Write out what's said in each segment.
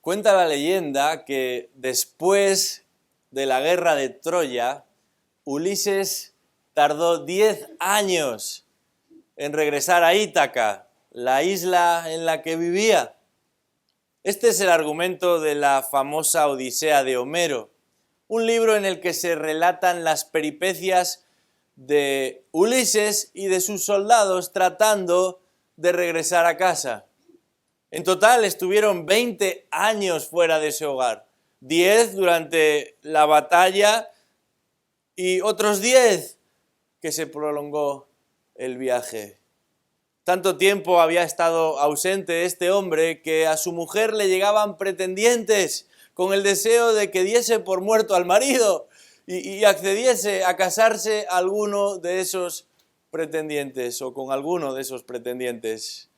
Cuenta la leyenda que después de la guerra de Troya, Ulises tardó 10 años en regresar a Ítaca, la isla en la que vivía. Este es el argumento de la famosa Odisea de Homero, un libro en el que se relatan las peripecias de Ulises y de sus soldados tratando de regresar a casa. En total estuvieron 20 años fuera de ese hogar, 10 durante la batalla y otros 10 que se prolongó el viaje. Tanto tiempo había estado ausente este hombre que a su mujer le llegaban pretendientes con el deseo de que diese por muerto al marido y accediese a casarse a alguno de esos pretendientes o con alguno de esos pretendientes.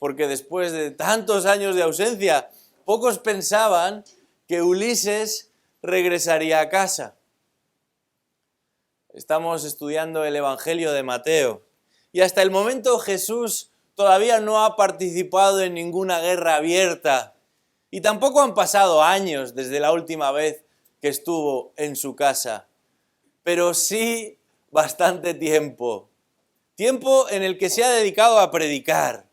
Porque después de tantos años de ausencia, pocos pensaban que Ulises regresaría a casa. Estamos estudiando el Evangelio de Mateo y hasta el momento Jesús todavía no ha participado en ninguna guerra abierta y tampoco han pasado años desde la última vez que estuvo en su casa, pero sí bastante tiempo. Tiempo en el que se ha dedicado a predicar.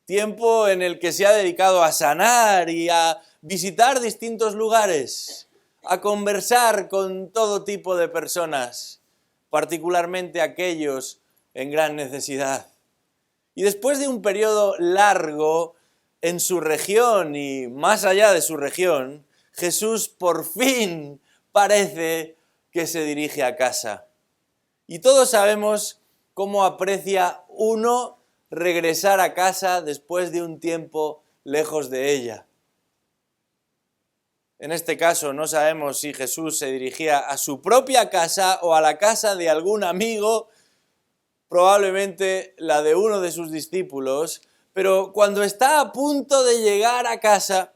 Tiempo en el que se ha dedicado a sanar y a visitar distintos lugares, a conversar con todo tipo de personas, particularmente aquellos en gran necesidad. Y después de un periodo largo en su región y más allá de su región, Jesús por fin parece que se dirige a casa. Y todos sabemos cómo aprecia uno regresar a casa después de un tiempo lejos de ella. En este caso no sabemos si Jesús se dirigía a su propia casa o a la casa de algún amigo, probablemente la de uno de sus discípulos, pero cuando está a punto de llegar a casa,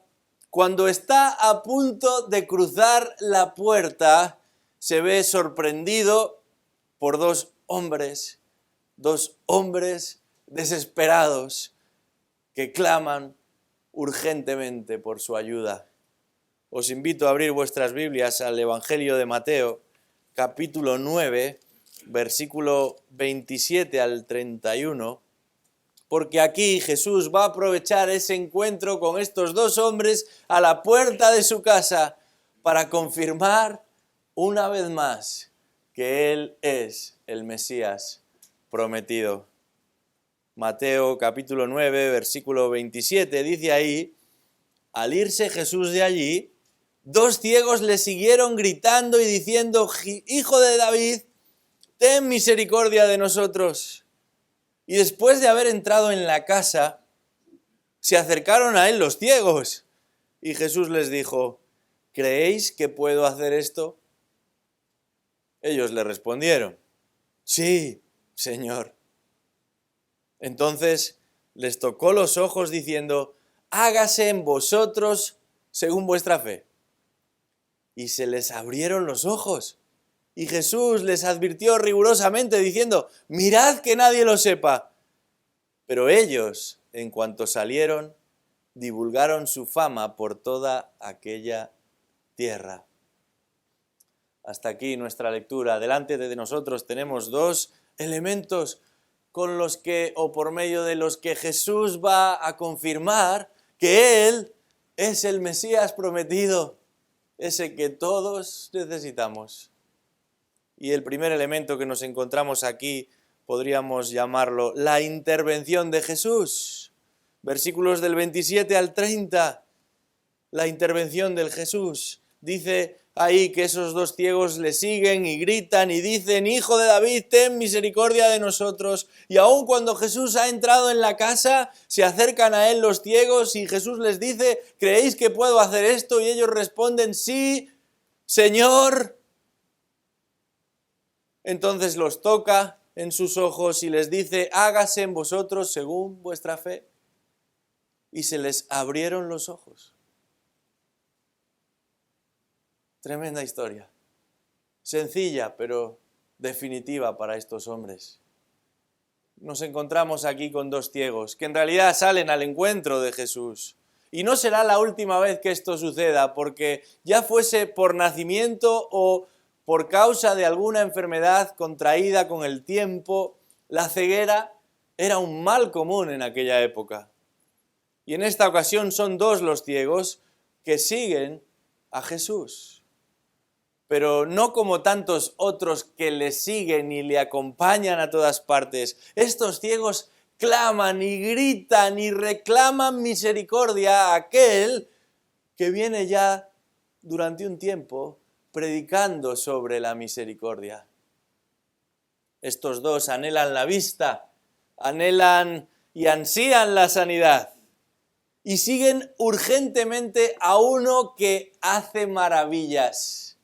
cuando está a punto de cruzar la puerta, se ve sorprendido por dos hombres desesperados que claman urgentemente por su ayuda. Os invito a abrir vuestras Biblias al Evangelio de Mateo, capítulo 9, versículo 27 al 31, porque aquí Jesús va a aprovechar ese encuentro con estos dos hombres a la puerta de su casa para confirmar una vez más que Él es el Mesías prometido. Mateo capítulo 9, versículo 27, dice ahí: al irse Jesús de allí, dos ciegos le siguieron gritando y diciendo: Hijo de David, ten misericordia de nosotros. Y después de haber entrado en la casa, se acercaron a él los ciegos. Y Jesús les dijo: ¿creéis que puedo hacer esto? Ellos le respondieron: sí, Señor. Entonces les tocó los ojos diciendo: hágase en vosotros según vuestra fe. Y se les abrieron los ojos. Y Jesús les advirtió rigurosamente diciendo: mirad que nadie lo sepa. Pero ellos, en cuanto salieron, divulgaron su fama por toda aquella tierra. Hasta aquí nuestra lectura. Delante de nosotros tenemos dos elementos con los que, o por medio de los que Jesús va a confirmar que Él es el Mesías prometido, ese que todos necesitamos. Y el primer elemento que nos encontramos aquí podríamos llamarlo la intervención de Jesús. Versículos del 27 al 30, la intervención del Jesús. Dice ahí que esos dos ciegos le siguen y gritan y dicen: Hijo de David, ten misericordia de nosotros. Y aun cuando Jesús ha entrado en la casa, se acercan a él los ciegos y Jesús les dice: ¿creéis que puedo hacer esto? Y ellos responden: sí, Señor. Entonces los toca en sus ojos y les dice: hágase en vosotros según vuestra fe. Y se les abrieron los ojos. Tremenda historia, sencilla pero definitiva para estos hombres. Nos encontramos aquí con dos ciegos que en realidad salen al encuentro de Jesús Y no será la última vez que esto suceda, porque ya fuese por nacimiento o por causa de alguna enfermedad contraída con el tiempo, la ceguera era un mal común en aquella época. Y en esta ocasión son dos los ciegos que siguen a Jesús. Pero no como tantos otros que le siguen y le acompañan a todas partes. Estos ciegos claman y gritan y reclaman misericordia a aquel que viene ya durante un tiempo predicando sobre la misericordia. Estos dos anhelan la vista, anhelan y ansían la sanidad y siguen urgentemente a uno que hace maravillas,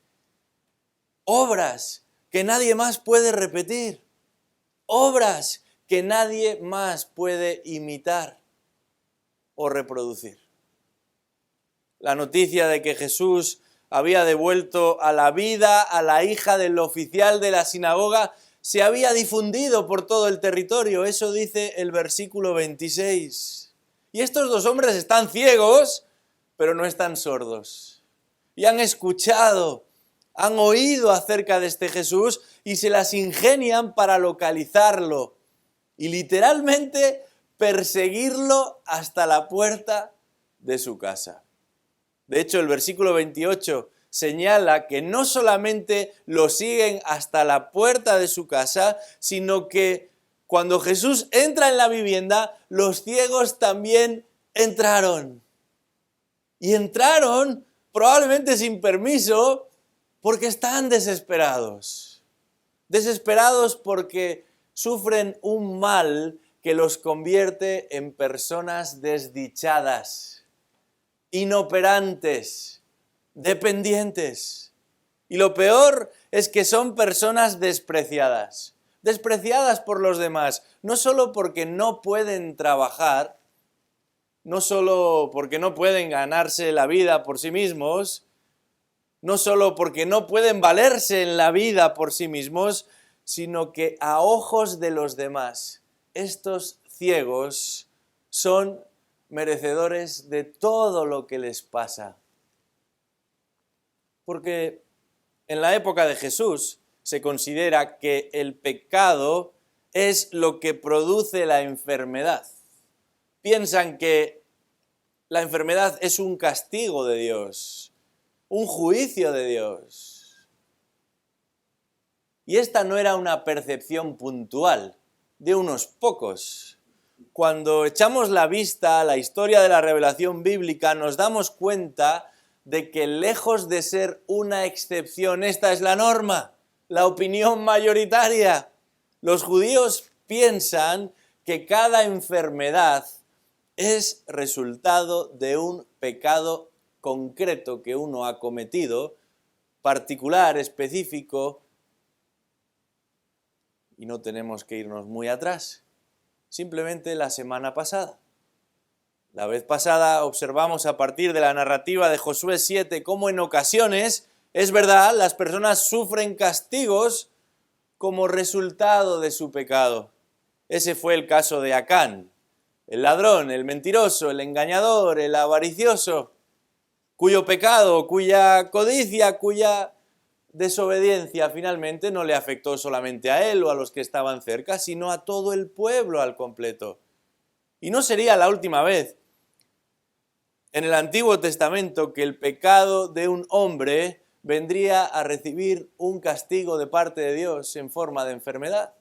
obras que nadie más puede repetir, obras que nadie más puede imitar o reproducir. La noticia de que Jesús había devuelto a la vida a la hija del oficial de la sinagoga se había difundido por todo el territorio, eso dice el versículo 26. Y estos dos hombres están ciegos, pero no están sordos. Y han escuchado, han oído acerca de este Jesús y se las ingenian para localizarlo y literalmente perseguirlo hasta la puerta de su casa. De hecho, el versículo 28 señala que no solamente lo siguen hasta la puerta de su casa, sino que cuando Jesús entra en la vivienda, los ciegos también entraron. Y entraron probablemente sin permiso porque están desesperados. Desesperados porque sufren un mal que los convierte en personas desdichadas, inoperantes, dependientes. Y lo peor es que son personas despreciadas. Despreciadas por los demás, no solo porque no pueden trabajar, no solo porque no pueden ganarse la vida por sí mismos, no solo porque no pueden valerse en la vida por sí mismos, sino que a ojos de los demás, estos ciegos son merecedores de todo lo que les pasa. Porque en la época de Jesús se considera que el pecado es lo que produce la enfermedad. Piensan que la enfermedad es un castigo de Dios, un juicio de Dios. Y esta no era una percepción puntual de unos pocos. Cuando echamos la vista a la historia de la revelación bíblica, nos damos cuenta de que lejos de ser una excepción, esta es la norma, la opinión mayoritaria. Los judíos piensan que cada enfermedad es resultado de un pecado concreto que uno ha cometido, particular, específico, y no tenemos que irnos muy atrás. Simplemente la semana pasada. La vez pasada observamos a partir de la narrativa de Josué 7 cómo en ocasiones, es verdad, las personas sufren castigos como resultado de su pecado. Ese fue el caso de Acán, el ladrón, el mentiroso, el engañador, el avaricioso, cuyo pecado, cuya codicia, cuya desobediencia finalmente no le afectó solamente a él o a los que estaban cerca, sino a todo el pueblo al completo. Y no sería la última vez en el Antiguo Testamento que el pecado de un hombre vendría a recibir un castigo de parte de Dios en forma de enfermedad.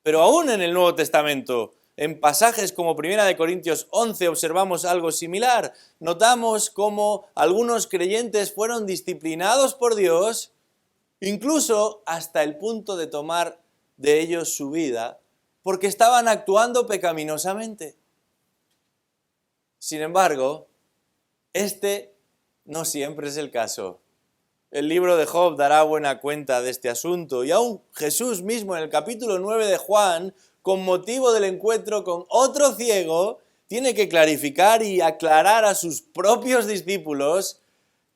Pero aún en el Nuevo Testamento, en pasajes como 1 Corintios 11 observamos algo similar. Notamos cómo algunos creyentes fueron disciplinados por Dios, incluso hasta el punto de tomar de ellos su vida, porque estaban actuando pecaminosamente. Sin embargo, este no siempre es el caso. El libro de Job dará buena cuenta de este asunto, y aún Jesús mismo en el capítulo 9 de Juan, con motivo del encuentro con otro ciego, tiene que clarificar y aclarar a sus propios discípulos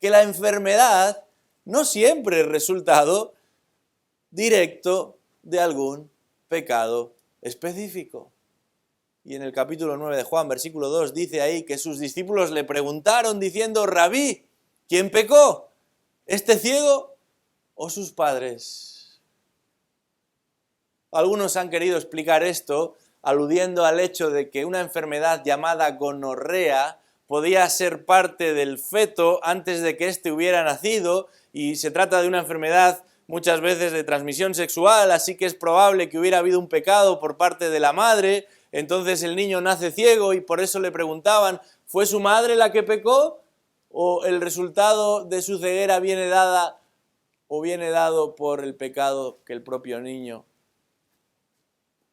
que la enfermedad no siempre es resultado directo de algún pecado específico. Y en el capítulo 9 de Juan, versículo 2, dice ahí que sus discípulos le preguntaron diciendo: Rabí, ¿quién pecó? ¿Este ciego o sus padres? Algunos han querido explicar esto aludiendo al hecho de que una enfermedad llamada gonorrea podía ser parte del feto antes de que éste hubiera nacido, y se trata de una enfermedad muchas veces de transmisión sexual, así que es probable que hubiera habido un pecado por parte de la madre. Entonces el niño nace ciego y por eso le preguntaban: ¿fue su madre la que pecó? ¿O el resultado de su ceguera viene dado por el pecado que el propio niño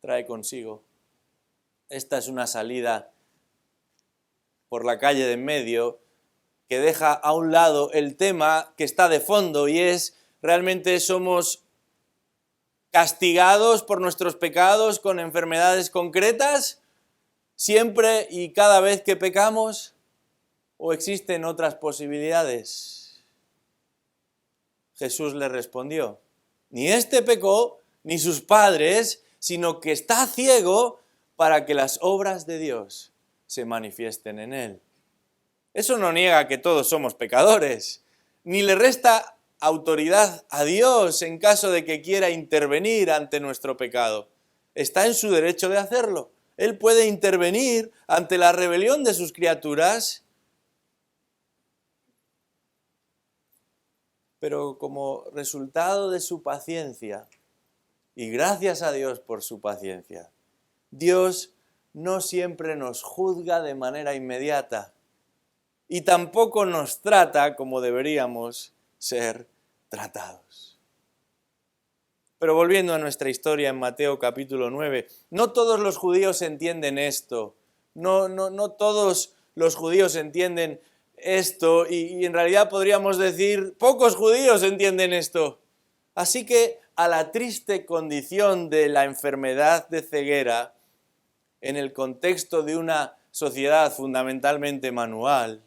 trae consigo? Esta es una salida por la calle de en medio que deja a un lado el tema que está de fondo, y es: ¿realmente somos castigados por nuestros pecados con enfermedades concretas siempre y cada vez que pecamos? ¿O existen otras posibilidades? Jesús le respondió: ni este pecó, ni sus padres, sino que está ciego para que las obras de Dios se manifiesten en él. Eso no niega que todos somos pecadores, ni le resta autoridad a Dios en caso de que quiera intervenir ante nuestro pecado. Está en su derecho de hacerlo. Él puede intervenir ante la rebelión de sus criaturas, pero como resultado de su paciencia, y gracias a Dios por su paciencia, Dios no siempre nos juzga de manera inmediata y tampoco nos trata como deberíamos ser tratados. Pero volviendo a nuestra historia en Mateo capítulo 9, no todos los judíos entienden esto, no todos los judíos entienden esto, y en realidad podríamos decir, pocos judíos entienden esto. Así que a la triste condición de la enfermedad de ceguera, en el contexto de una sociedad fundamentalmente manual,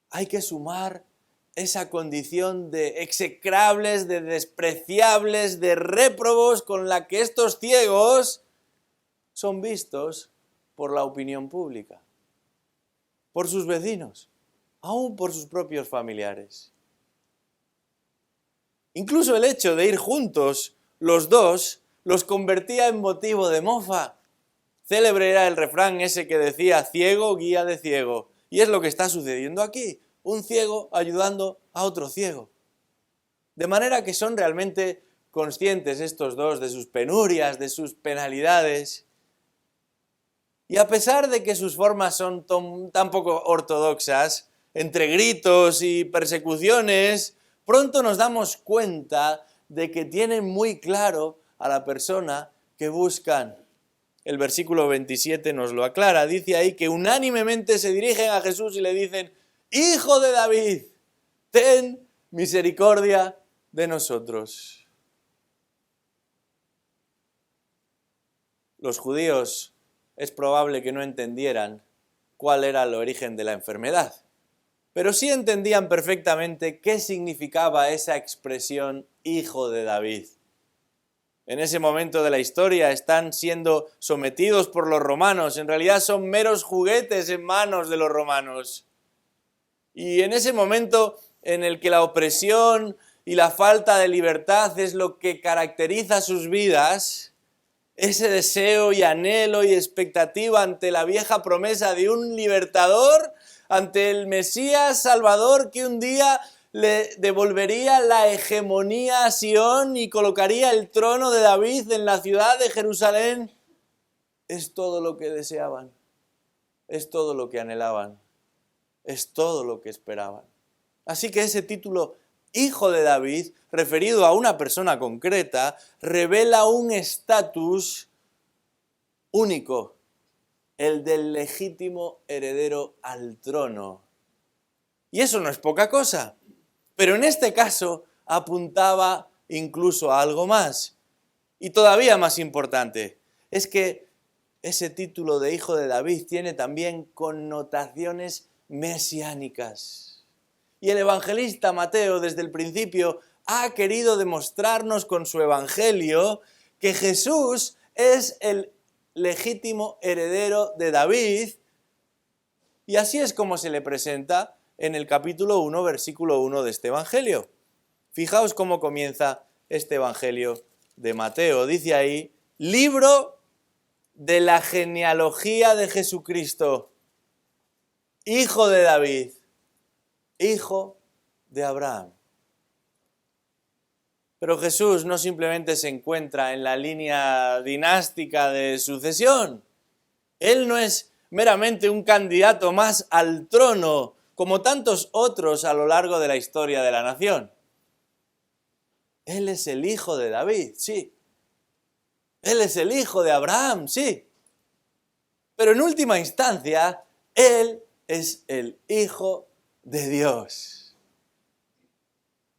hay que sumar esa condición de execrables, de despreciables, de réprobos con la que estos ciegos son vistos por la opinión pública, por sus vecinos, aún por sus propios familiares. Incluso el hecho de ir juntos, los dos, los convertía en motivo de mofa. Célebre era el refrán ese que decía: ciego guía de ciego. Y es lo que está sucediendo aquí. Un ciego ayudando a otro ciego. De manera que son realmente conscientes estos dos de sus penurias, de sus penalidades. Y a pesar de que sus formas son tan poco ortodoxas, entre gritos y persecuciones, pronto nos damos cuenta de que tienen muy claro a la persona que buscan. El versículo 27 nos lo aclara. Dice ahí que unánimemente se dirigen a Jesús y le dicen: Hijo de David, ten misericordia de nosotros. Los judíos es probable que no entendieran cuál era el origen de la enfermedad, pero sí entendían perfectamente qué significaba esa expresión Hijo de David. En ese momento de la historia están siendo sometidos por los romanos, en realidad son meros juguetes en manos de los romanos. Y en ese momento en el que la opresión y la falta de libertad es lo que caracteriza sus vidas, ese deseo y anhelo y expectativa ante la vieja promesa de un libertador, ante el Mesías Salvador que un día le devolvería la hegemonía a Sión y colocaría el trono de David en la ciudad de Jerusalén, es todo lo que deseaban, es todo lo que anhelaban, es todo lo que esperaban. Así que ese título, Hijo de David, referido a una persona concreta, revela un estatus único, el del legítimo heredero al trono. Y eso no es poca cosa, pero en este caso apuntaba incluso a algo más. Y todavía más importante, es que ese título de Hijo de David tiene también connotaciones mesiánicas. Y el evangelista Mateo desde el principio ha querido demostrarnos con su evangelio que Jesús es legítimo heredero de David, y así es como se le presenta en el capítulo 1, versículo 1 de este Evangelio. Fijaos cómo comienza este Evangelio de Mateo. Dice ahí, libro de la genealogía de Jesucristo, hijo de David, hijo de Abraham. Pero Jesús no simplemente se encuentra en la línea dinástica de sucesión. Él no es meramente un candidato más al trono, como tantos otros a lo largo de la historia de la nación. Él es el hijo de David, sí. Él es el hijo de Abraham, sí. Pero en última instancia, Él es el Hijo de Dios.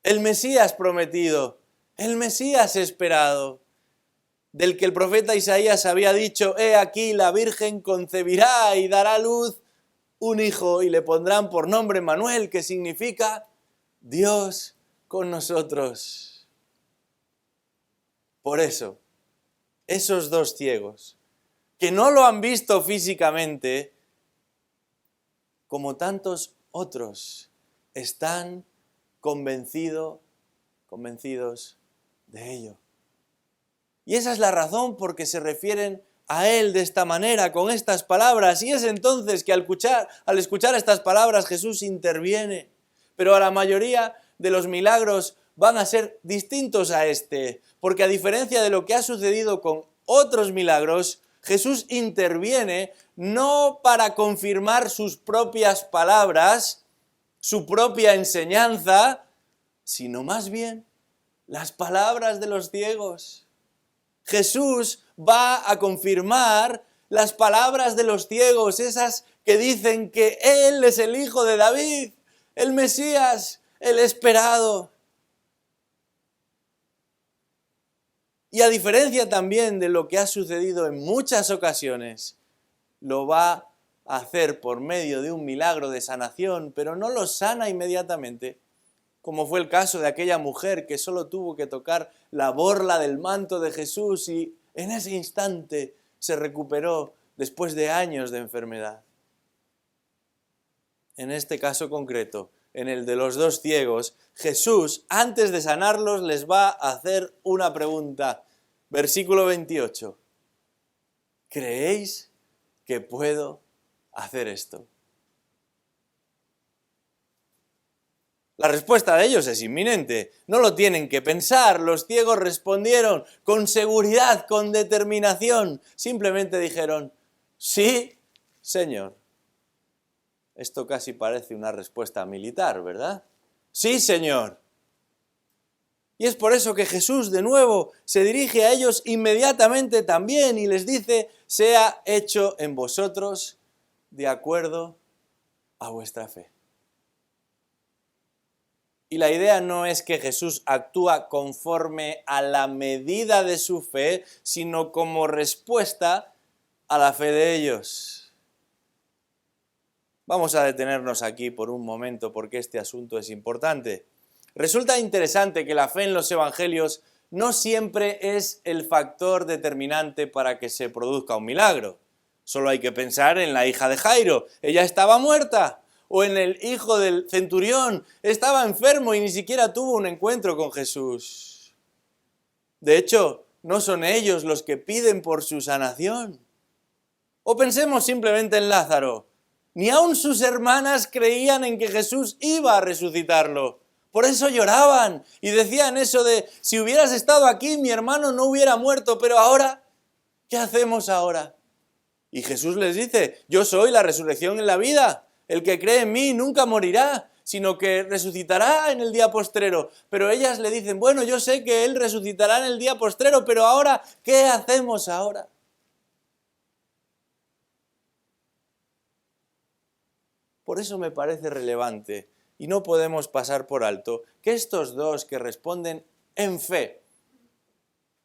El Mesías prometido, el Mesías esperado, del que el profeta Isaías había dicho, he aquí la Virgen concebirá y dará a luz un hijo y le pondrán por nombre Manuel, que significa Dios con nosotros. Por eso, esos dos ciegos, que no lo han visto físicamente, como tantos otros, están convencidos de ello. Y esa es la razón por que se refieren a Él de esta manera, con estas palabras. Y es entonces que al escuchar estas palabras Jesús interviene. Pero a la mayoría de los milagros van a ser distintos a este, porque a diferencia de lo que ha sucedido con otros milagros, Jesús interviene no para confirmar sus propias palabras, su propia enseñanza, sino más bien las palabras de los ciegos. Jesús va a confirmar las palabras de los ciegos, esas que dicen que Él es el Hijo de David, el Mesías, el esperado. Y a diferencia también de lo que ha sucedido en muchas ocasiones, lo va a hacer por medio de un milagro de sanación, pero no lo sana inmediatamente, como fue el caso de aquella mujer que solo tuvo que tocar la borla del manto de Jesús y en ese instante se recuperó después de años de enfermedad. En este caso concreto, en el de los dos ciegos, Jesús, antes de sanarlos, les va a hacer una pregunta. Versículo 28. ¿Creéis que puedo hacer esto? La respuesta de ellos es inminente. No lo tienen que pensar. Los ciegos respondieron con seguridad, con determinación. Simplemente dijeron, sí, Señor. Esto casi parece una respuesta militar, ¿verdad? Sí, Señor. Y es por eso que Jesús de nuevo se dirige a ellos inmediatamente también y les dice, sea hecho en vosotros de acuerdo a vuestra fe. Y la idea no es que Jesús actúa conforme a la medida de su fe, sino como respuesta a la fe de ellos. Vamos a detenernos aquí por un momento porque este asunto es importante. Resulta interesante que la fe en los evangelios no siempre es el factor determinante para que se produzca un milagro. Solo hay que pensar en la hija de Jairo. Ella estaba muerta. O en el hijo del centurión. Estaba enfermo y ni siquiera tuvo un encuentro con Jesús. De hecho, no son ellos los que piden por su sanación. O pensemos simplemente en Lázaro. Ni aun sus hermanas creían en que Jesús iba a resucitarlo. Por eso lloraban y decían eso de, si hubieras estado aquí, mi hermano no hubiera muerto, pero ahora, ¿qué hacemos ahora? Y Jesús les dice, yo soy la resurrección y la vida. El que cree en mí nunca morirá, sino que resucitará en el día postrero. Pero ellas le dicen, bueno, yo sé que Él resucitará en el día postrero, pero ahora, ¿qué hacemos ahora? Por eso me parece relevante, y no podemos pasar por alto, que estos dos que responden en fe,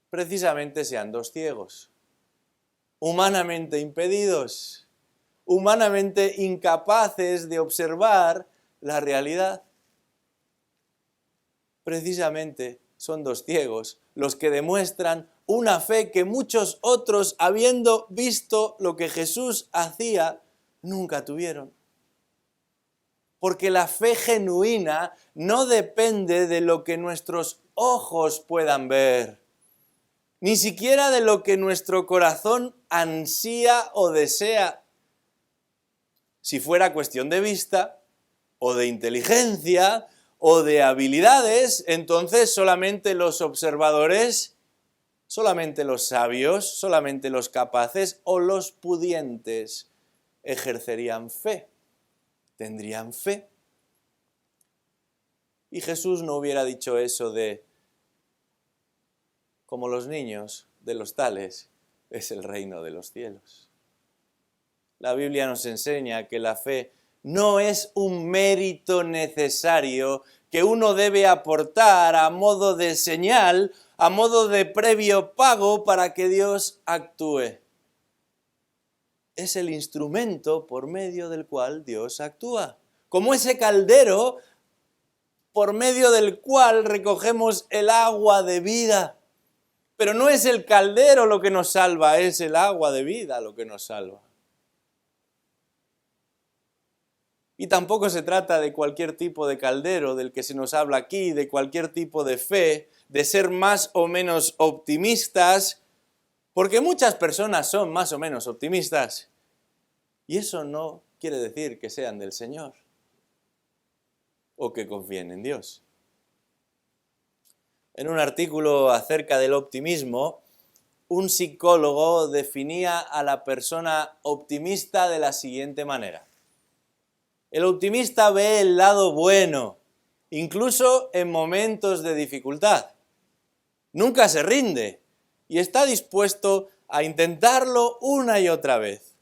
precisamente sean dos ciegos, humanamente impedidos, humanamente incapaces de observar la realidad. Precisamente son dos ciegos los que demuestran una fe que muchos otros, habiendo visto lo que Jesús hacía, nunca tuvieron. Porque la fe genuina no depende de lo que nuestros ojos puedan ver, ni siquiera de lo que nuestro corazón ansía o desea. Si fuera cuestión de vista, o de inteligencia, o de habilidades, entonces solamente los observadores, solamente los sabios, solamente los capaces o los pudientes ejercerían fe, tendrían fe. Y Jesús no hubiera dicho eso de, como los niños, de los tales es el reino de los cielos. La Biblia nos enseña que la fe no es un mérito necesario que uno debe aportar a modo de señal, a modo de previo pago para que Dios actúe. Es el instrumento por medio del cual Dios actúa. Como ese caldero por medio del cual recogemos el agua de vida. Pero no es el caldero lo que nos salva, es el agua de vida lo que nos salva. Y tampoco se trata de cualquier tipo de caldero del que se nos habla aquí, de cualquier tipo de fe, de ser más o menos optimistas, porque muchas personas son más o menos optimistas. Y eso no quiere decir que sean del Señor o que confíen en Dios. En un artículo acerca del optimismo, un psicólogo definía a la persona optimista de la siguiente manera. El optimista ve el lado bueno, incluso en momentos de dificultad. Nunca se rinde y está dispuesto a intentarlo una y otra vez.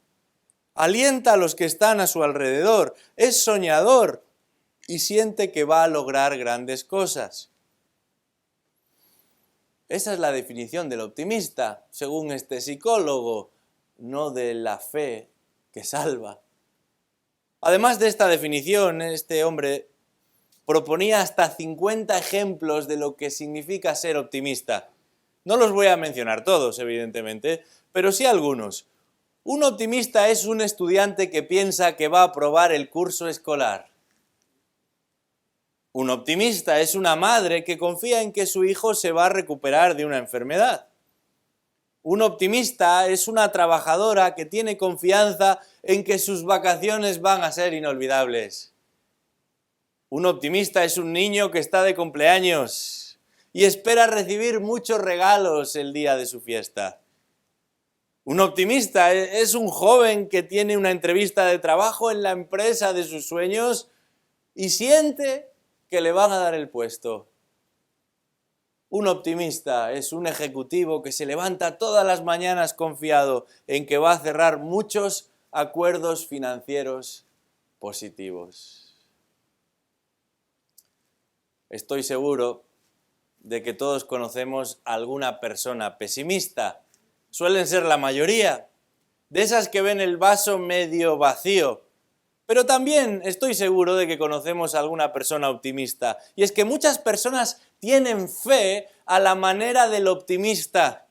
Alienta a los que están a su alrededor, es soñador y siente que va a lograr grandes cosas. Esa es la definición del optimista, según este psicólogo, no de la fe que salva. Además de esta definición, este hombre proponía hasta 50 ejemplos de lo que significa ser optimista. No los voy a mencionar todos, evidentemente, pero sí algunos. Un optimista es un estudiante que piensa que va a aprobar el curso escolar. Un optimista es una madre que confía en que su hijo se va a recuperar de una enfermedad. Un optimista es una trabajadora que tiene confianza en que sus vacaciones van a ser inolvidables. Un optimista es un niño que está de cumpleaños y espera recibir muchos regalos el día de su fiesta. Un optimista es un joven que tiene una entrevista de trabajo en la empresa de sus sueños y siente que le van a dar el puesto. Un optimista es un ejecutivo que se levanta todas las mañanas confiado en que va a cerrar muchos acuerdos financieros positivos. Estoy seguro de que todos conocemos a alguna persona pesimista. Suelen ser la mayoría, de esas que ven el vaso medio vacío. Pero también estoy seguro de que conocemos a alguna persona optimista. Y es que muchas personas tienen fe a la manera del optimista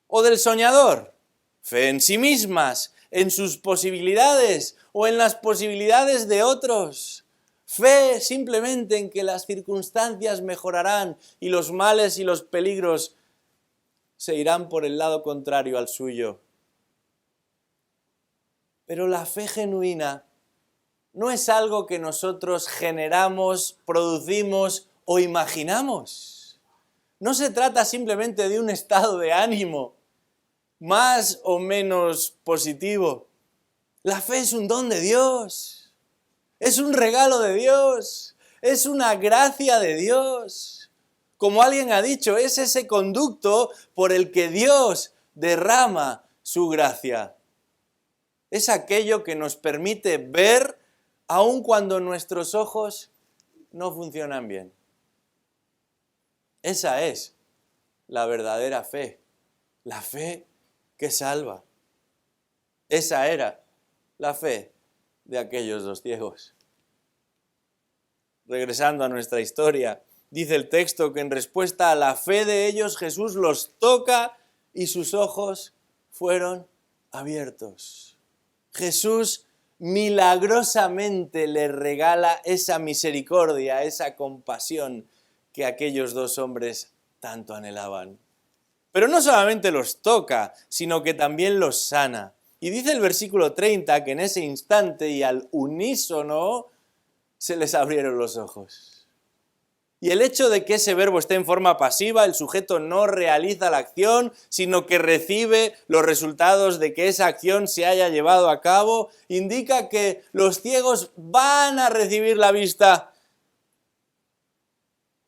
o del soñador. Fe en sí mismas, en sus posibilidades o en las posibilidades de otros. Fe simplemente en que las circunstancias mejorarán y los males y los peligros se irán por el lado contrario al suyo. Pero la fe genuina no es algo que nosotros generamos, producimos o imaginamos. No se trata simplemente de un estado de ánimo, más o menos positivo. La fe es un don de Dios, es un regalo de Dios, es una gracia de Dios. Como alguien ha dicho, es ese conducto por el que Dios derrama su gracia. Es aquello que nos permite ver aun cuando nuestros ojos no funcionan bien. Esa es la verdadera fe, la fe que salva. Esa era la fe de aquellos dos ciegos. Regresando a nuestra historia, dice el texto que en respuesta a la fe de ellos Jesús los toca y sus ojos fueron abiertos. Jesús milagrosamente le regala esa misericordia, esa compasión que aquellos dos hombres tanto anhelaban. Pero no solamente los toca, sino que también los sana. Y dice el versículo 30 que en ese instante y al unísono se les abrieron los ojos. Y el hecho de que ese verbo esté en forma pasiva, el sujeto no realiza la acción, sino que recibe los resultados de que esa acción se haya llevado a cabo, indica que los ciegos van a recibir la vista.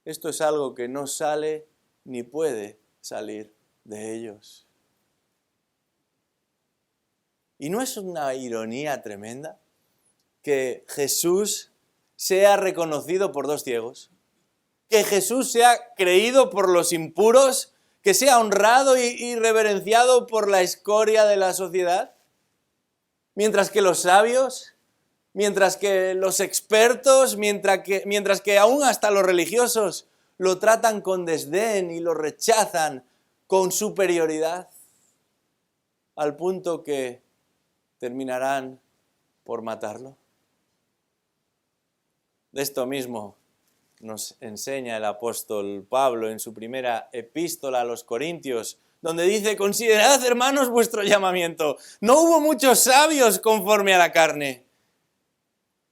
Esto es algo que no sale ni puede salir de ellos. ¿Y no es una ironía tremenda que Jesús sea reconocido por dos ciegos? Que Jesús sea creído por los impuros, que sea honrado y reverenciado por la escoria de la sociedad, mientras que los sabios, mientras que los expertos, mientras que aún hasta los religiosos lo tratan con desdén y lo rechazan con superioridad, al punto que terminarán por matarlo. De esto mismo nos enseña el apóstol Pablo en su primera epístola a los Corintios, donde dice: considerad, hermanos, vuestro llamamiento. No hubo muchos sabios conforme a la carne,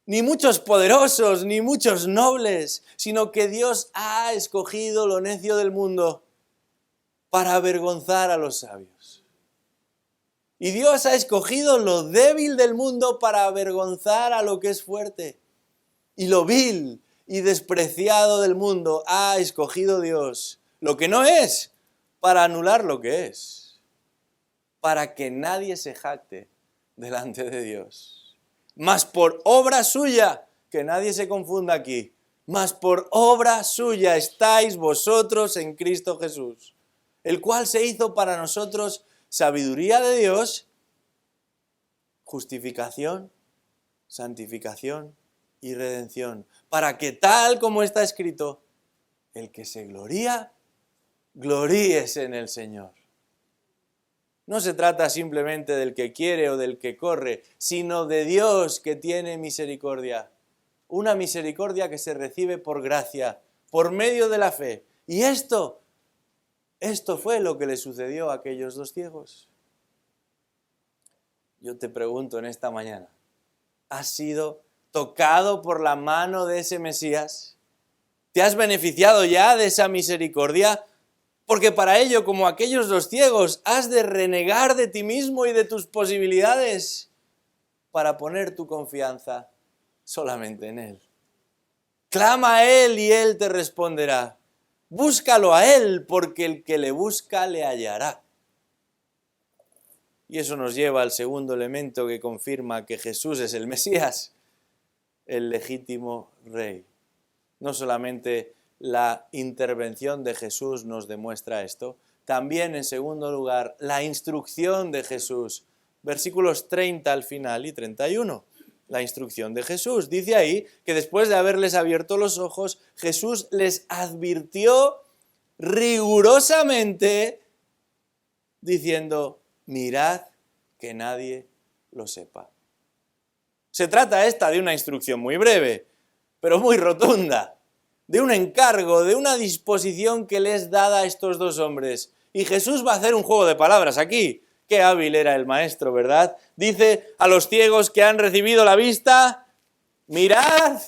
ni muchos poderosos, ni muchos nobles, sino que Dios ha escogido lo necio del mundo para avergonzar a los sabios. Y Dios ha escogido lo débil del mundo para avergonzar a lo que es fuerte. Y lo vil y despreciado del mundo ha escogido Dios, lo que no es, para anular lo que es, para que nadie se jacte delante de Dios. Mas por obra suya, que nadie se confunda aquí, mas por obra suya estáis vosotros en Cristo Jesús, el cual se hizo para nosotros sabiduría de Dios, justificación, santificación y redención, para que tal como está escrito, el que se gloría, gloríese en el Señor. No se trata simplemente del que quiere o del que corre, sino de Dios que tiene misericordia. Una misericordia que se recibe por gracia, por medio de la fe. Y esto fue lo que le sucedió a aquellos dos ciegos. Yo te pregunto en esta mañana, ¿has sido tocado por la mano de ese Mesías? ¿Te has beneficiado ya de esa misericordia? Porque para ello, como aquellos dos ciegos, has de renegar de ti mismo y de tus posibilidades para poner tu confianza solamente en Él. Clama a Él y Él te responderá. Búscalo a Él, porque el que le busca le hallará. Y eso nos lleva al segundo elemento que confirma que Jesús es el Mesías, el legítimo Rey. No solamente la intervención de Jesús nos demuestra esto, también en segundo lugar la instrucción de Jesús. Versículos 30 al final y 31. La instrucción de Jesús. Dice ahí que después de haberles abierto los ojos, Jesús les advirtió rigurosamente diciendo: mirad que nadie lo sepa. Se trata de una instrucción muy breve, pero muy rotunda, de un encargo, de una disposición que les es dada a estos dos hombres. Y Jesús va a hacer un juego de palabras aquí. Qué hábil era el maestro, ¿verdad? Dice a los ciegos que han recibido la vista: mirad,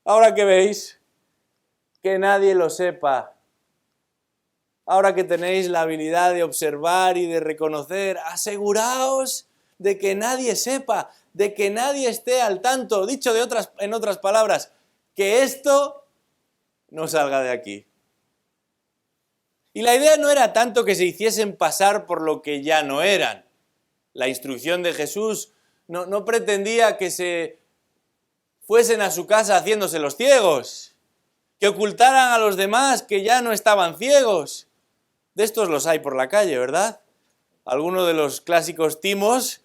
ahora que veis, que nadie lo sepa. Ahora que tenéis la habilidad de observar y de reconocer, aseguraos de que nadie sepa, de que nadie esté al tanto. Dicho en otras palabras, que esto no salga de aquí. Y la idea no era tanto que se hiciesen pasar por lo que ya no eran. La instrucción de Jesús no pretendía que se fuesen a su casa haciéndose los ciegos, que ocultaran a los demás que ya no estaban ciegos. De estos los hay por la calle, ¿verdad? Algunos de los clásicos timos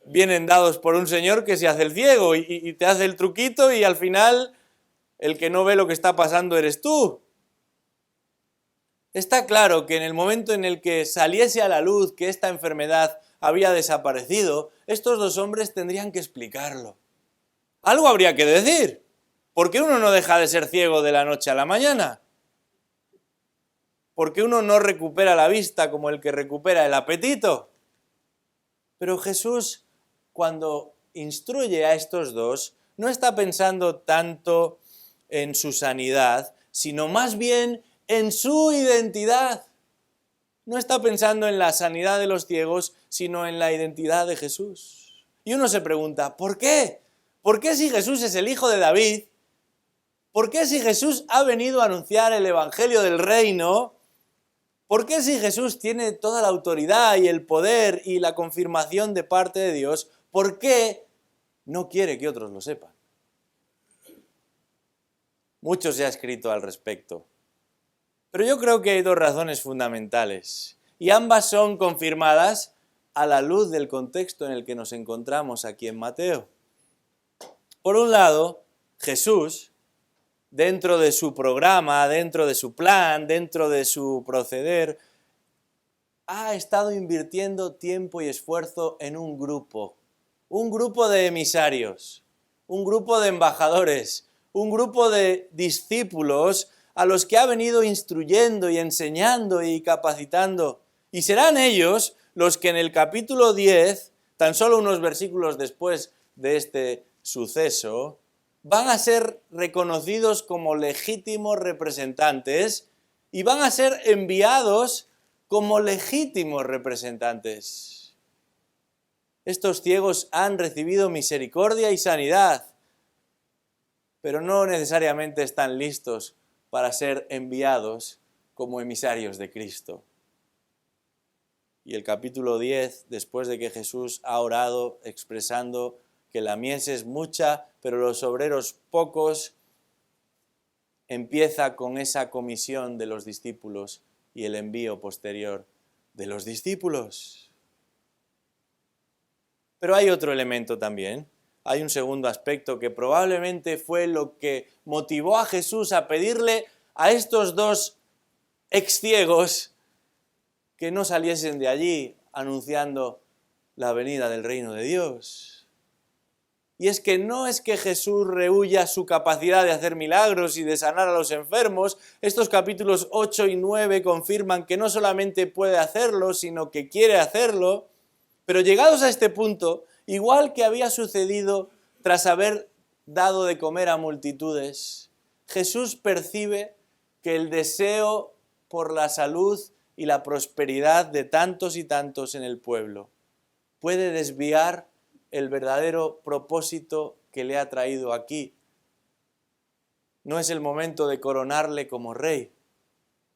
vienen dados por un señor que se hace el ciego y te hace el truquito y al final El que no ve lo que está pasando eres tú. Está claro que en el momento en el que saliese a la luz que esta enfermedad había desaparecido, estos dos hombres tendrían que explicarlo. Algo habría que decir. ¿Por qué uno no deja de ser ciego de la noche a la mañana? ¿Por qué uno no recupera la vista como el que recupera el apetito? Pero Jesús, cuando instruye a estos dos, no está pensando tanto en su sanidad, sino más bien en su identidad. No está pensando en la sanidad de los ciegos, sino en la identidad de Jesús. Y uno se pregunta, ¿por qué? ¿Por qué si Jesús es el hijo de David? ¿Por qué si Jesús ha venido a anunciar el evangelio del reino? ¿Por qué si Jesús tiene toda la autoridad y el poder y la confirmación de parte de Dios, por qué no quiere que otros lo sepan? Mucho se ha escrito al respecto. Pero yo creo que hay dos razones fundamentales, y ambas son confirmadas a la luz del contexto en el que nos encontramos aquí en Mateo. Por un lado, Jesús, dentro de su programa, dentro de su plan, dentro de su proceder, ha estado invirtiendo tiempo y esfuerzo en un grupo de emisarios, un grupo de embajadores, un grupo de discípulos a los que ha venido instruyendo y enseñando y capacitando. Y serán ellos los que en el capítulo 10, tan solo unos versículos después de este suceso, van a ser reconocidos como legítimos representantes y van a ser enviados como legítimos representantes. Estos ciegos han recibido misericordia y sanidad, pero no necesariamente están listos para ser enviados como emisarios de Cristo. Y el capítulo 10, después de que Jesús ha orado expresando que la mies es mucha, pero los obreros pocos, empieza con esa comisión de los discípulos y el envío posterior de los discípulos. Pero hay otro elemento también. Hay un segundo aspecto que probablemente fue lo que motivó a Jesús a pedirle a estos dos ex-ciegos que no saliesen de allí anunciando la venida del reino de Dios. Y es que no es que Jesús rehúya su capacidad de hacer milagros y de sanar a los enfermos. Estos capítulos 8 y 9 confirman que no solamente puede hacerlo, sino que quiere hacerlo. Pero llegados a este punto, igual que había sucedido tras haber dado de comer a multitudes, Jesús percibe que el deseo por la salud y la prosperidad de tantos y tantos en el pueblo puede desviar el verdadero propósito que le ha traído aquí. No es el momento de coronarle como rey,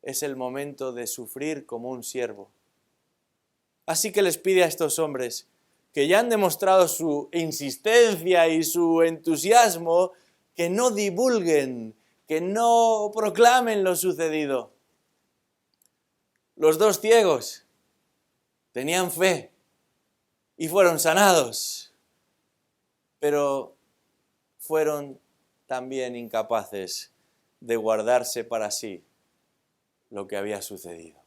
es el momento de sufrir como un siervo. Así que les pide a estos hombres, que ya han demostrado su insistencia y su entusiasmo, que no divulguen, que no proclamen lo sucedido. Los dos ciegos tenían fe y fueron sanados, pero fueron también incapaces de guardarse para sí lo que había sucedido.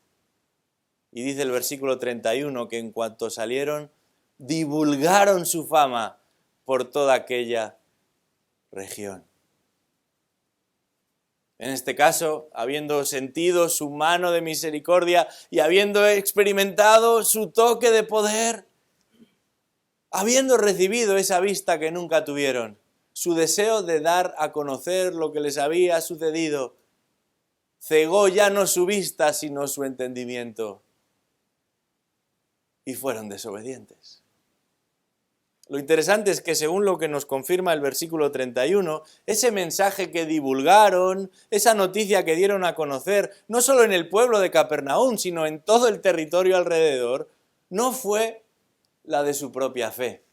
Y dice el versículo 31 que en cuanto salieron, divulgaron su fama por toda aquella región. En este caso, habiendo sentido su mano de misericordia y habiendo experimentado su toque de poder, habiendo recibido esa vista que nunca tuvieron, su deseo de dar a conocer lo que les había sucedido, cegó ya no su vista, sino su entendimiento. Y fueron desobedientes. Lo interesante es que según lo que nos confirma el versículo 31, ese mensaje que divulgaron, esa noticia que dieron a conocer, no solo en el pueblo de Capernaum, sino en todo el territorio alrededor, no fue la de su propia fe,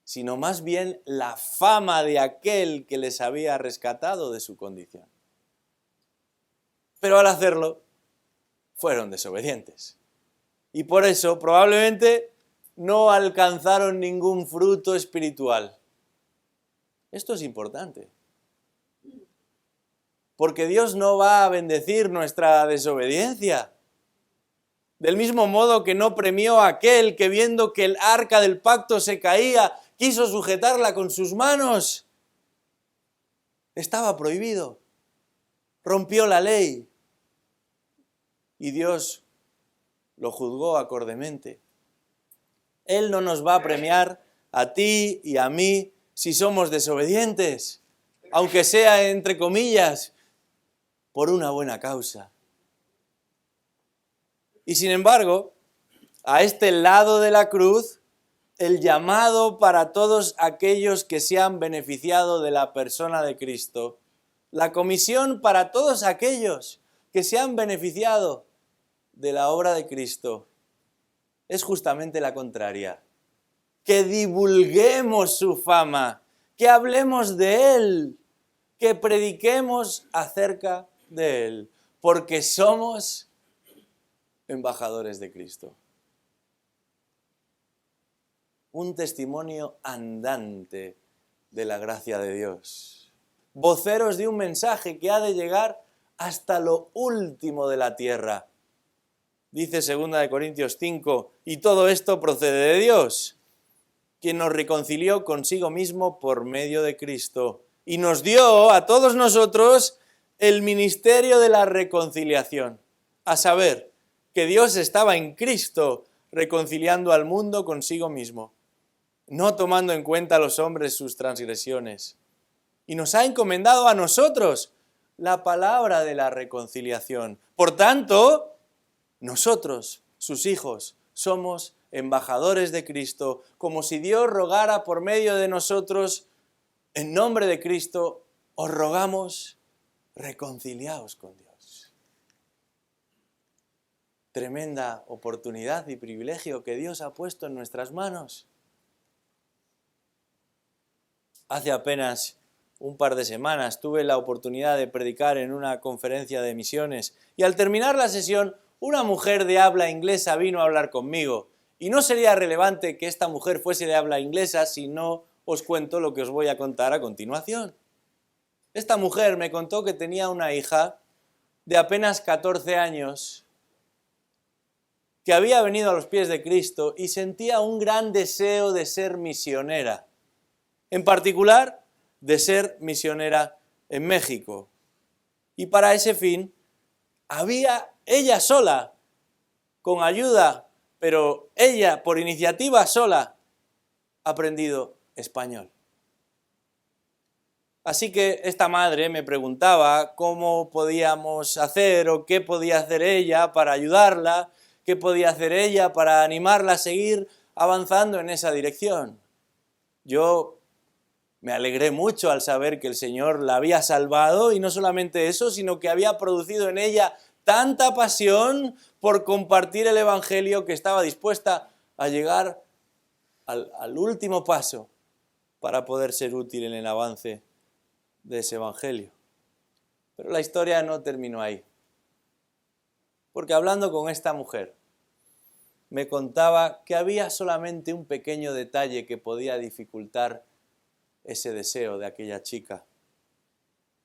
sino más bien la fama de aquel que les había rescatado de su condición. Pero al hacerlo, fueron desobedientes. Y por eso probablemente no alcanzaron ningún fruto espiritual. Esto es importante. porque Dios no va a bendecir nuestra desobediencia. Del mismo modo que no premió a aquel que viendo que el arca del pacto se caía, quiso sujetarla con sus manos. Estaba prohibido. Rompió la ley. Y Dios lo juzgó acordemente. Él no nos va a premiar a ti y a mí si somos desobedientes, aunque sea entre comillas, por una buena causa. Y sin embargo, a este lado de la cruz, el llamado para todos aquellos que se han beneficiado de la persona de Cristo, la comisión para todos aquellos que se han beneficiado de la obra de Cristo, es justamente la contraria. Que divulguemos su fama, que hablemos de Él, que prediquemos acerca de Él, porque somos embajadores de Cristo. Un testimonio andante de la gracia de Dios. Voceros de un mensaje que ha de llegar hasta lo último de la tierra. Dice 2 Corintios 5, y todo esto procede de Dios, quien nos reconcilió consigo mismo por medio de Cristo y nos dio a todos nosotros el ministerio de la reconciliación, a saber, que Dios estaba en Cristo reconciliando al mundo consigo mismo, no tomando en cuenta a los hombres sus transgresiones, y nos ha encomendado a nosotros la palabra de la reconciliación. Por tanto, nosotros, sus hijos, somos embajadores de Cristo, como si Dios rogara por medio de nosotros, en nombre de Cristo, os rogamos, reconciliaos con Dios. Tremenda oportunidad y privilegio que Dios ha puesto en nuestras manos. Hace apenas un par de semanas tuve la oportunidad de predicar en una conferencia de misiones y al terminar la sesión, una mujer de habla inglesa vino a hablar conmigo. Y no sería relevante que esta mujer fuese de habla inglesa si no os cuento lo que os voy a contar a continuación. Esta mujer me contó que tenía una hija de apenas 14 años que había venido a los pies de Cristo y sentía un gran deseo de ser misionera. En particular, de ser misionera en México. Y para ese fin, había ella sola, con ayuda, pero ella, por iniciativa sola, ha aprendido español. Así que esta madre me preguntaba cómo podíamos hacer o qué podía hacer ella para ayudarla, qué podía hacer ella para animarla a seguir avanzando en esa dirección. Yo me alegré mucho al saber que el Señor la había salvado y no solamente eso, sino que había producido en ella tanta pasión por compartir el Evangelio que estaba dispuesta a llegar al último paso para poder ser útil en el avance de ese Evangelio. Pero la historia no terminó ahí. Porque hablando con esta mujer, me contaba que había solamente un pequeño detalle que podía dificultar ese deseo de aquella chica.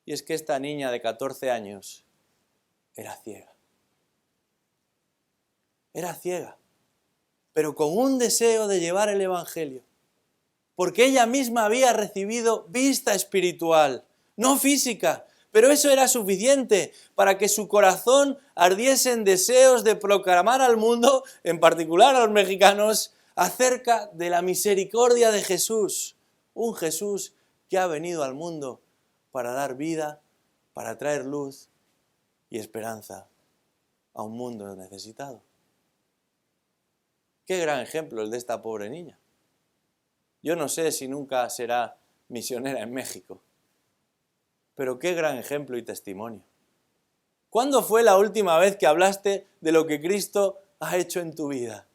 Y es que esta niña de 14 años era ciega. Era ciega, pero con un deseo de llevar el Evangelio. Porque ella misma había recibido vista espiritual, no física, pero eso era suficiente para que su corazón ardiese en deseos de proclamar al mundo, en particular a los mexicanos, acerca de la misericordia de Jesús. Un Jesús que ha venido al mundo para dar vida, para traer luz y esperanza a un mundo necesitado. Qué gran ejemplo el de esta pobre niña. Yo no sé si nunca será misionera en México, pero qué gran ejemplo y testimonio. ¿Cuándo fue la última vez que hablaste de lo que Cristo ha hecho en tu vida?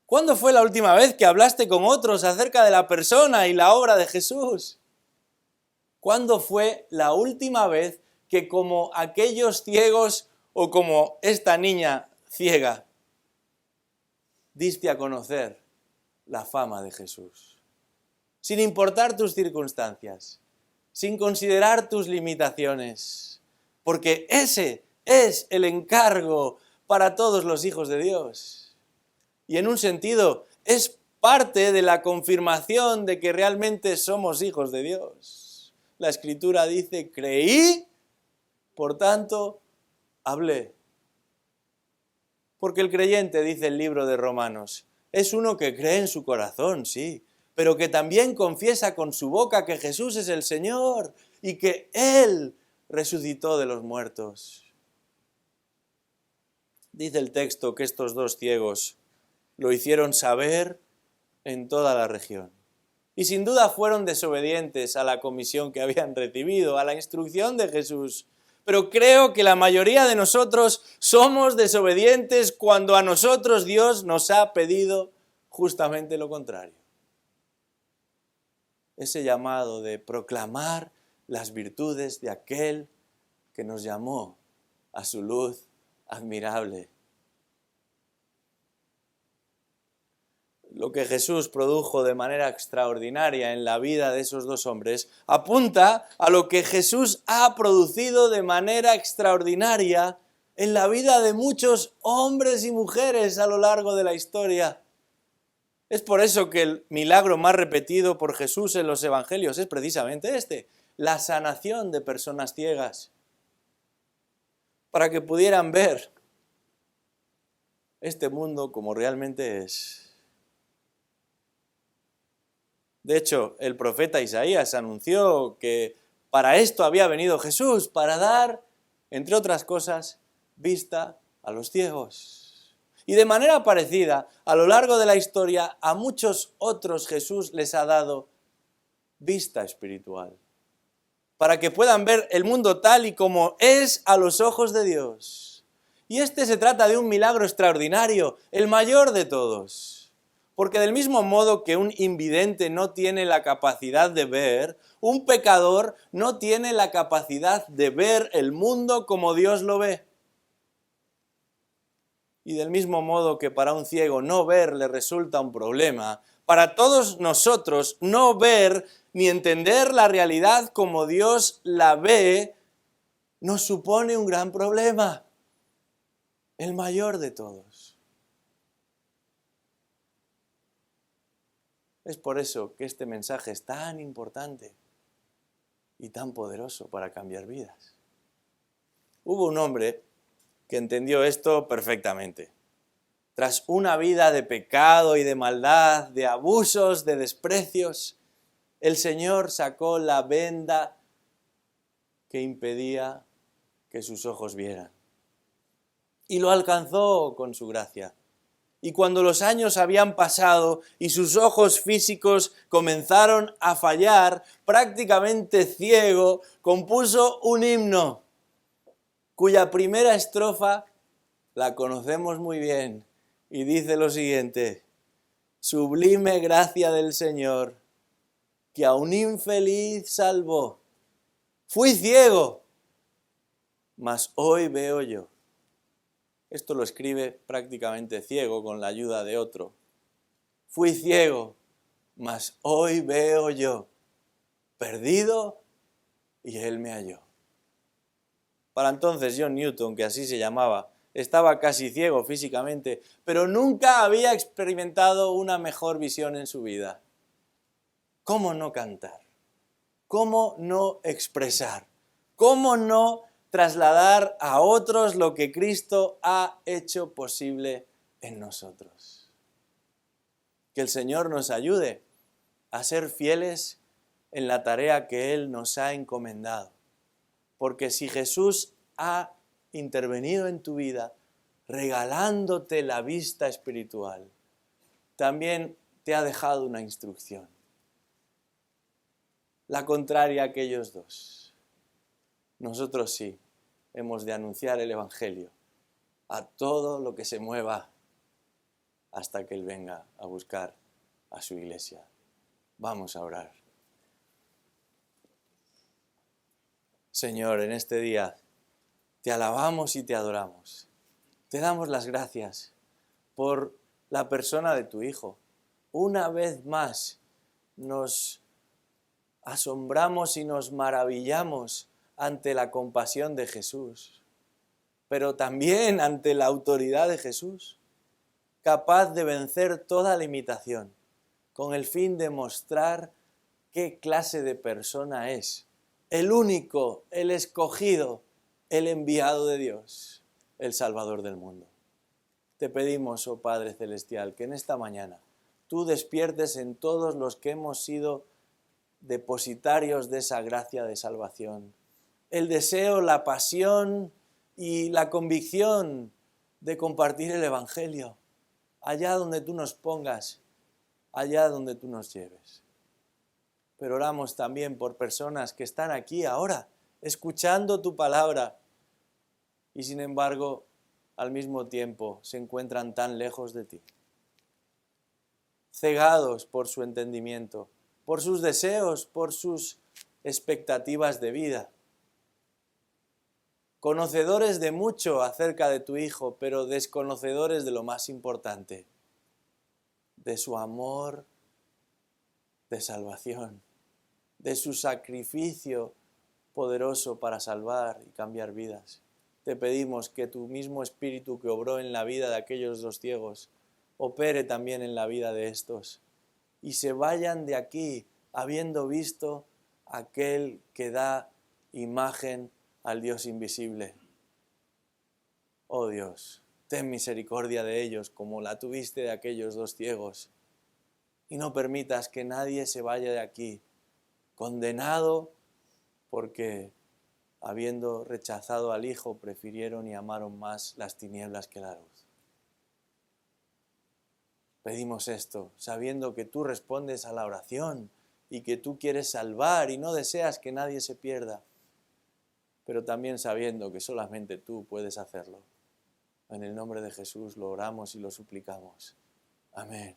¿Cuándo fue la última vez que hablaste con otros acerca de la persona y la obra de Jesús? ¿Cuándo fue la última vez que como aquellos ciegos o como esta niña ciega diste a conocer la fama de Jesús? Sin importar tus circunstancias, sin considerar tus limitaciones, porque ese es el encargo para todos los hijos de Dios. Y en un sentido, es parte de la confirmación de que realmente somos hijos de Dios. La Escritura dice, creí, por tanto, hablé. Porque el creyente, dice el libro de Romanos, es uno que cree en su corazón, sí, pero que también confiesa con su boca que Jesús es el Señor y que Él resucitó de los muertos. Dice el texto que estos dos ciegos lo hicieron saber en toda la región. Y sin duda fueron desobedientes a la comisión que habían recibido, a la instrucción de Jesús. Pero creo que la mayoría de nosotros somos desobedientes cuando a nosotros Dios nos ha pedido justamente lo contrario. Ese llamado de proclamar las virtudes de aquel que nos llamó a su luz admirable. Lo que Jesús produjo de manera extraordinaria en la vida de esos dos hombres apunta a lo que Jesús ha producido de manera extraordinaria en la vida de muchos hombres y mujeres a lo largo de la historia. Es por eso que el milagro más repetido por Jesús en los evangelios es precisamente este, la sanación de personas ciegas, para que pudieran ver este mundo como realmente es. De hecho, el profeta Isaías anunció que para esto había venido Jesús, para dar, entre otras cosas, vista a los ciegos. Y de manera parecida, a lo largo de la historia, a muchos otros Jesús les ha dado vista espiritual, para que puedan ver el mundo tal y como es a los ojos de Dios. Y este se trata de un milagro extraordinario, el mayor de todos. Porque del mismo modo que un invidente no tiene la capacidad de ver, un pecador no tiene la capacidad de ver el mundo como Dios lo ve. Y del mismo modo que para un ciego no ver le resulta un problema, para todos nosotros no ver ni entender la realidad como Dios la ve nos supone un gran problema, el mayor de todos. Es por eso que este mensaje es tan importante y tan poderoso para cambiar vidas. Hubo un hombre que entendió esto perfectamente. Tras una vida de pecado y de maldad, de abusos, de desprecios, el Señor sacó la venda que impedía que sus ojos vieran. Y lo alcanzó con su gracia. Y cuando los años habían pasado y sus ojos físicos comenzaron a fallar, prácticamente ciego, compuso un himno, cuya primera estrofa la conocemos muy bien, y dice lo siguiente: sublime gracia del Señor, que a un infeliz salvó. Fui ciego, mas hoy veo yo. Esto lo escribe prácticamente ciego con la ayuda de otro. Fui ciego, mas hoy veo yo. Perdido, y él me halló. Para entonces John Newton, que así se llamaba, estaba casi ciego físicamente, pero nunca había experimentado una mejor visión en su vida. ¿Cómo no cantar? ¿Cómo no expresar? ¿Cómo no trasladar a otros lo que Cristo ha hecho posible en nosotros? Que el Señor nos ayude a ser fieles en la tarea que Él nos ha encomendado. Porque si Jesús ha intervenido en tu vida regalándote la vista espiritual, también te ha dejado una instrucción. La contraria a aquellos dos. Nosotros sí hemos de anunciar el Evangelio a todo lo que se mueva hasta que Él venga a buscar a su iglesia. Vamos a orar. Señor, en este día te alabamos y te adoramos. Te damos las gracias por la persona de tu Hijo. Una vez más nos asombramos y nos maravillamos ante la compasión de Jesús, pero también ante la autoridad de Jesús, capaz de vencer toda limitación, con el fin de mostrar qué clase de persona es, el único, el escogido, el enviado de Dios, el Salvador del mundo. Te pedimos, oh Padre Celestial, que en esta mañana tú despiertes en todos los que hemos sido depositarios de esa gracia de salvación, el deseo, la pasión y la convicción de compartir el Evangelio, allá donde tú nos pongas, allá donde tú nos lleves. Pero oramos también por personas que están aquí ahora, escuchando tu palabra, y sin embargo, al mismo tiempo, se encuentran tan lejos de ti, cegados por su entendimiento, por sus deseos, por sus expectativas de vida, conocedores de mucho acerca de tu Hijo, pero desconocedores de lo más importante, de su amor de salvación, de su sacrificio poderoso para salvar y cambiar vidas. Te pedimos que tu mismo Espíritu que obró en la vida de aquellos dos ciegos, opere también en la vida de estos, y se vayan de aquí habiendo visto aquel que da imagen al Dios invisible. Oh Dios, ten misericordia de ellos como la tuviste de aquellos dos ciegos, y no permitas que nadie se vaya de aquí condenado porque, habiendo rechazado al Hijo, prefirieron y amaron más las tinieblas que la luz. Pedimos esto, sabiendo que tú respondes a la oración y que tú quieres salvar y no deseas que nadie se pierda, pero también sabiendo que solamente tú puedes hacerlo. En el nombre de Jesús lo oramos y lo suplicamos. Amén.